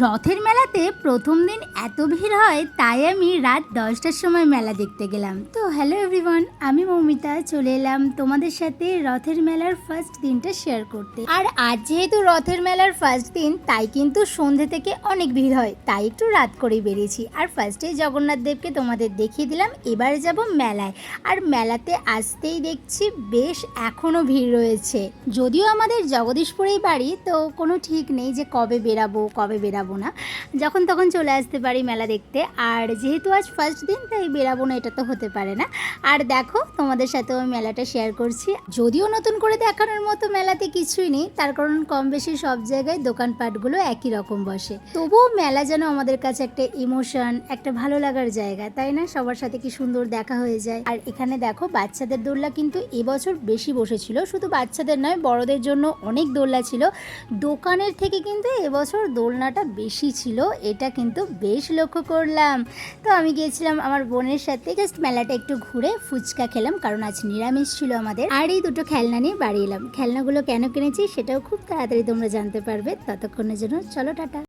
রথের মেলাতে প্রথম দিন এত ভিড় হয় তাই আমি রাত 10টার সময় মেলা দেখতে গেলাম। তো হ্যালো এভরিওয়ান, আমি মৌমিতা চলে এলাম তোমাদের সাথে রথের মেলার ফার্স্ট দিনটা শেয়ার করতে। আর আজ যেহেতু রথের মেলার ফার্স্ট দিন তাই কিন্তু সন্ধ্যে থেকে অনেক ভিড় হয়, তাই একটু রাত করেই বেরিয়েছি। আর ফার্স্টে জগন্নাথ দেবকে তোমাদের দেখিয়ে দিলাম, এবারে যাব মেলায়। আর মেলাতে আসতেই দেখছি বেশ এখনও ভিড় রয়েছে। যদিও আমাদের জগদীশপুরেই বাড়ি, তো কোনো ঠিক নেই যে কবে বেরাবো না, যখন তখন চলে আসতে পারি মেলা দেখতে। আর যেহেতু আজ ফার্স্ট দিন তাই বেরাবো না এটা তো হতে পারে না। আর দেখো তোমাদের সাথেও আমি মেলাটা শেয়ার করছি। যদিও নতুন করে দেখানোর মতো মেলাতে কিছুই নেই, তার কারণ কম বেশি সব জায়গায় দোকানপাটগুলো একই রকম বসে। তবুও মেলা যেন আমাদের কাছে একটা ইমোশন, একটা ভালো লাগার জায়গা, তাই না? সবার সাথে কি সুন্দর দেখা হয়ে যায়। আর এখানে দেখো বাচ্চাদের দোলনা কিন্তু এবছর বেশি বসেছিল, শুধু বাচ্চাদের নয় বড়দের জন্য অনেক দোলনা ছিল। দোকানের থেকে কিন্তু এবছর দোলনাটা বেশি ছিল, এটা কিন্তু বেশ লক্ষ্য করলাম। তো আমি গিয়েছিলাম আমার বোনের সাথে, জাস্ট মেলাটা একটু ঘুরে ফুচকা খেলাম, কারণ আজ নিরামিষ ছিল আমাদের। আর এই দুটো খেলনা নিয়ে বাড়ি এলাম। খেলনাগুলো কেন কিনেছি সেটাও খুব তাড়াতাড়ি তোমরা জানতে পারবে। ততক্ষণের জন্য চলো টাটা।